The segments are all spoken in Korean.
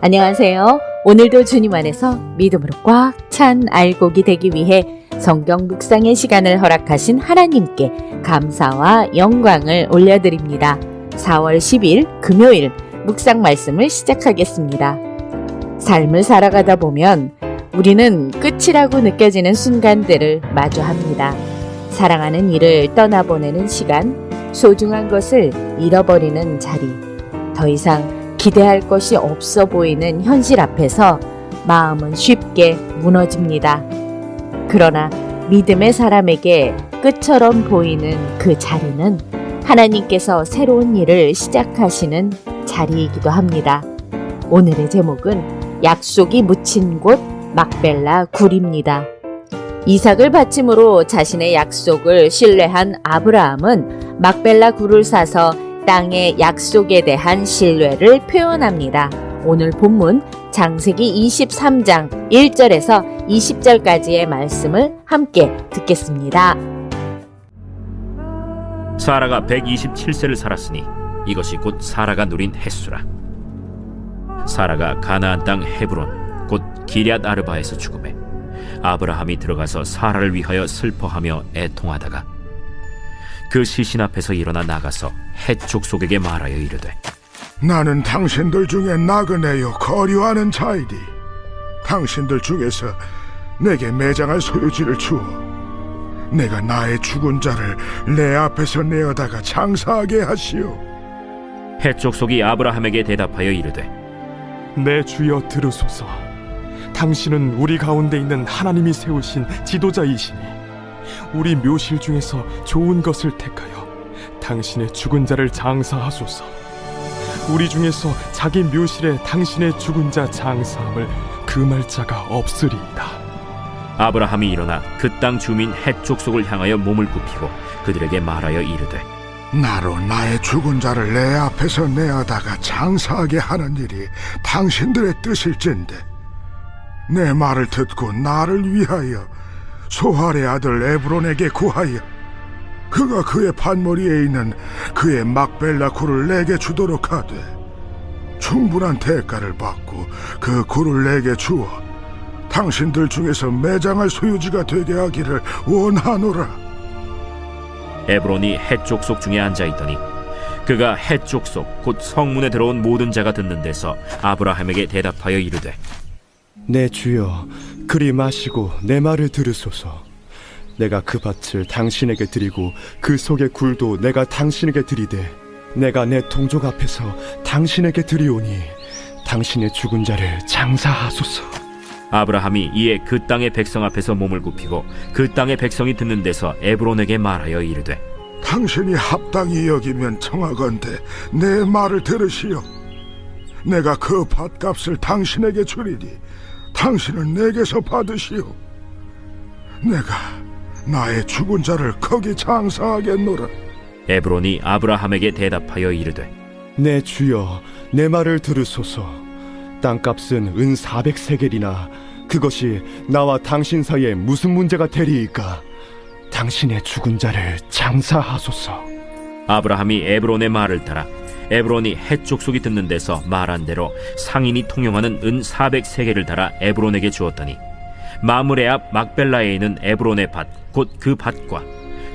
안녕하세요. 오늘도 주님 안에서 믿음으로 꽉 찬 알곡이 되기 위해 성경 묵상의 시간을 허락하신 하나님께 감사와 영광을 올려드립니다. 4월 10일 금요일 묵상 말씀을 시작하겠습니다. 삶을 살아가다 보면 우리는 끝이라고 느껴지는 순간들을 마주합니다. 사랑하는 이를 떠나보내는 시간, 소중한 것을 잃어버리는 자리, 더 이상 기대할 것이 없어 보이는 현실 앞에서 마음은 쉽게 무너집니다. 그러나 믿음의 사람에게 끝처럼 보이는 그 자리는 하나님께서 새로운 일을 시작하시는 자리이기도 합니다. 오늘의 제목은 약속이 묻힌 곳 막벨라 굴입니다. 이삭을 바침으로 자신의 약속을 신뢰한 아브라함은 막벨라 굴을 사서 땅의 약속에 대한 신뢰를 표현합니다. 오늘 본문 창세기 23장 1절에서 20절까지의 말씀을 함께 듣겠습니다. 사라가 127세를 살았으니 이것이 곧 사라가 누린 햇수라. 사라가 가나안 땅 헤브론 곧 기럇 아르바에서 죽음에 아브라함이 들어가서 사라를 위하여 슬퍼하며 애통하다가 그 시신 앞에서 일어나 나가서 헷 족속에게 말하여 이르되 나는 당신들 중에 나그네요 거류하는 자이니 당신들 중에서 내게 매장할 소유지를 주어 내가 나의 죽은 자를 내 앞에서 내어다가 장사하게 하시오. 헷 족속이 아브라함에게 대답하여 이르되 내 주여 들으소서. 당신은 우리 가운데 있는 하나님이 세우신 지도자이시니 우리 묘실 중에서 좋은 것을 택하여 당신의 죽은 자를 장사하소서. 우리 중에서 자기 묘실에 당신의 죽은 자 장사함을 금할 자가 없으리이다. 아브라함이 일어나 그 땅 주민 헷 족속을 향하여 몸을 굽히고 그들에게 말하여 이르되 나로 나의 죽은 자를 내 앞에서 내어다가 장사하게 하는 일이 당신들의 뜻일진데 내 말을 듣고 나를 위하여 소할의 아들 에브론에게 구하여 그가 그의 밭머리에 있는 그의 막벨라 굴을 내게 주도록 하되 충분한 대가를 받고 그 굴을 내게 주어 당신들 중에서 매장할 소유지가 되게 하기를 원하노라. 에브론이 헷 족속 중에 앉아있더니 그가 헷 족속 곧 성문에 들어온 모든 자가 듣는 데서 아브라함에게 대답하여 이르되 내 주여 그리 마시고 내 말을 들으소서. 내가 그 밭을 당신에게 드리고 그 속의 굴도 내가 당신에게 드리되 내가 내 동족 앞에서 당신에게 드리오니 당신의 죽은 자를 장사하소서. 아브라함이 이에 그 땅의 백성 앞에서 몸을 굽히고 그 땅의 백성이 듣는 데서 에브론에게 말하여 이르되 당신이 합당히 여기면 청하건대 내 말을 들으시오. 내가 그 밭값을 당신에게 주리니 당신은 내게서 받으시오. 내가 나의 죽은 자를 거기 장사하겠노라. 에브론이 아브라함에게 대답하여 이르되 내 주여 내 말을 들으소서. 땅값은 은 400세겔이나 그것이 나와 당신 사이에 무슨 문제가 되리이까. 당신의 죽은 자를 장사하소서. 아브라함이 에브론의 말을 따라 에브론이 헷 족속이 듣는 데서 말한 대로 상인이 통용하는 은 400세겔을 달아 에브론에게 주었더니 마므레 앞 막벨라에 있는 에브론의 밭 곧 그 밭과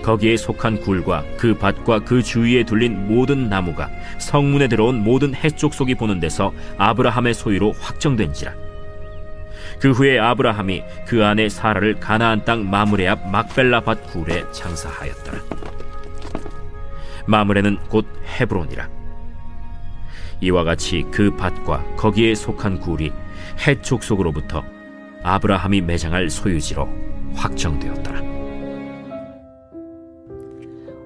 거기에 속한 굴과 그 밭과 그 주위에 둘린 모든 나무가 성문에 들어온 모든 헷 족속이 보는 데서 아브라함의 소유로 확정된지라. 그 후에 아브라함이 그 아내 사라를 가나안 땅 마므레 앞 막벨라 밭 굴에 장사하였더라. 마므레는 곧 헤브론이라. 이와 같이 그 밭과 거기에 속한 굴이 헷 족속으로부터 아브라함이 매장할 소유지로 확정되었더라.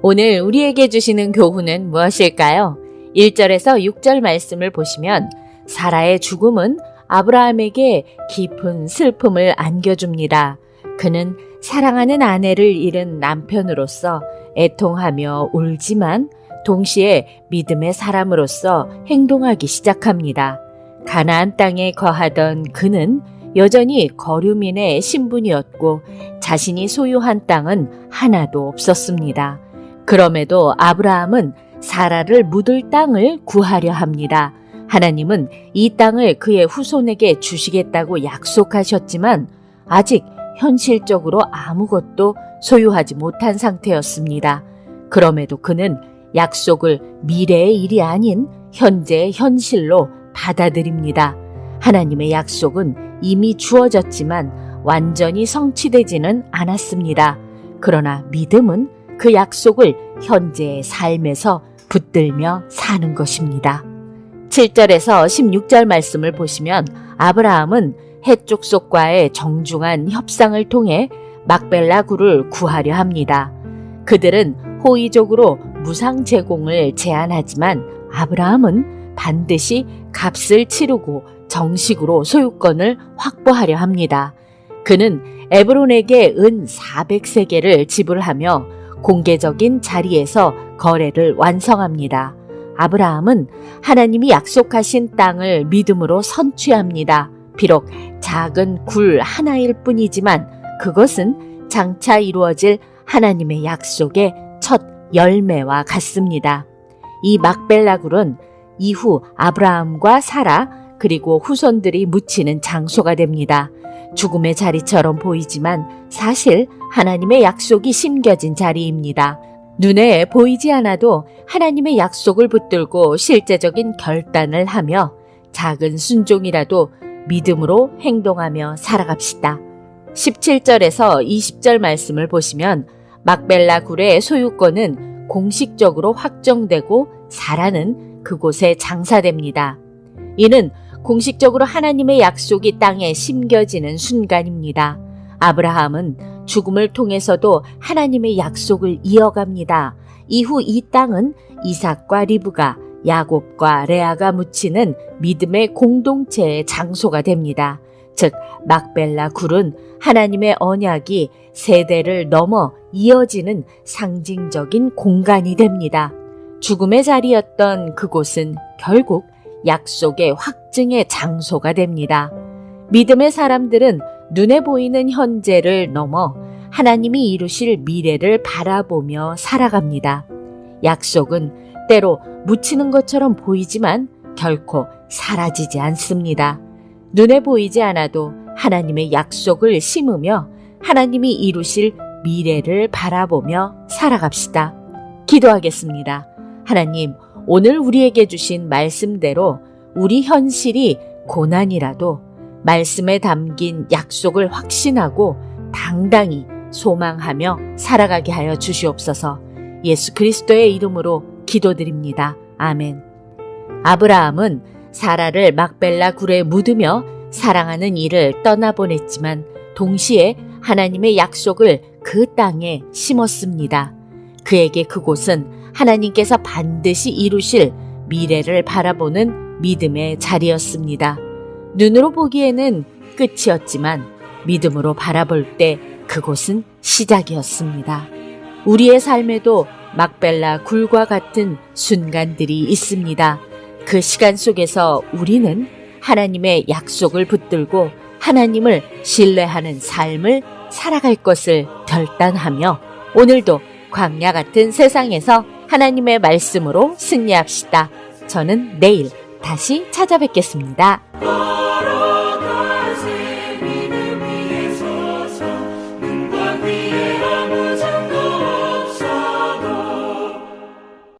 오늘 우리에게 주시는 교훈은 무엇일까요? 1절에서 6절 말씀을 보시면 사라의 죽음은 아브라함에게 깊은 슬픔을 안겨줍니다. 그는 사랑하는 아내를 잃은 남편으로서 애통하며 울지만 동시에 믿음의 사람으로서 행동하기 시작합니다. 가나안 땅에 거하던 그는 여전히 거류민의 신분이었고 자신이 소유한 땅은 하나도 없었습니다. 그럼에도 아브라함은 사라를 묻을 땅을 구하려 합니다. 하나님은 이 땅을 그의 후손에게 주시겠다고 약속하셨지만 아직 현실적으로 아무것도 소유하지 못한 상태였습니다. 그럼에도 그는 약속을 미래의 일이 아닌 현재의 현실로 받아들입니다. 하나님의 약속은 이미 주어졌지만 완전히 성취되지는 않았습니다. 그러나 믿음은 그 약속을 현재의 삶에서 붙들며 사는 것입니다. 7절에서 16절 말씀을 보시면 아브라함은 헷 족속과의 정중한 협상을 통해 막벨라 굴을 구하려 합니다. 그들은 호의적으로 무상 제공을 제안하지만 아브라함은 반드시 값을 치르고 정식으로 소유권을 확보하려 합니다. 그는 에브론에게 은 400세겔을 지불하며 공개적인 자리에서 거래를 완성합니다. 아브라함은 하나님이 약속하신 땅을 믿음으로 선취합니다. 비록 작은 굴 하나일 뿐이지만 그것은 장차 이루어질 하나님의 약속의 첫 열매와 같습니다. 이 막벨라 굴은 이후 아브라함과 사라 그리고 후손들이 묻히는 장소가 됩니다. 죽음의 자리처럼 보이지만 사실 하나님의 약속이 심겨진 자리입니다. 눈에 보이지 않아도 하나님의 약속을 붙들고 실제적인 결단을 하며 작은 순종이라도 믿음으로 행동하며 살아갑시다. 17절에서 20절 말씀을 보시면 막벨라 굴의 소유권은 공식적으로 확정되고 사라는 그곳에 장사됩니다. 이는 공식적으로 하나님의 약속이 땅에 심겨지는 순간입니다. 아브라함은 죽음을 통해서도 하나님의 약속을 이어갑니다. 이후 이 땅은 이삭과 리브가, 야곱과 레아가 묻히는 믿음의 공동체의 장소가 됩니다. 즉 막벨라 굴은 하나님의 언약이 세대를 넘어 이어지는 상징적인 공간이 됩니다. 죽음의 자리였던 그곳은 결국 약속의 확증의 장소가 됩니다. 믿음의 사람들은 눈에 보이는 현재를 넘어 하나님이 이루실 미래를 바라보며 살아갑니다. 약속은 때로 묻히는 것처럼 보이지만 결코 사라지지 않습니다. 눈에 보이지 않아도 하나님의 약속을 심으며 하나님이 이루실 미래를 바라보며 살아갑시다. 기도하겠습니다. 하나님, 오늘 우리에게 주신 말씀대로 우리 현실이 고난이라도 말씀에 담긴 약속을 확신하고 당당히 소망하며 살아가게 하여 주시옵소서. 예수 그리스도의 이름으로 기도드립니다. 아멘. 아브라함은 사라를 막벨라 굴에 묻으며 사랑하는 이를 떠나보냈지만 동시에 하나님의 약속을 그 땅에 심었습니다. 그에게 그곳은 하나님께서 반드시 이루실 미래를 바라보는 믿음의 자리였습니다. 눈으로 보기에는 끝이었지만 믿음으로 바라볼 때 그곳은 시작이었습니다. 우리의 삶에도 막벨라 굴과 같은 순간들이 있습니다. 그 시간 속에서 우리는 하나님의 약속을 붙들고 하나님을 신뢰하는 삶을 살아갈 것을 결단하며 오늘도 광야 같은 세상에서 하나님의 말씀으로 승리합시다. 저는 내일 다시 찾아뵙겠습니다.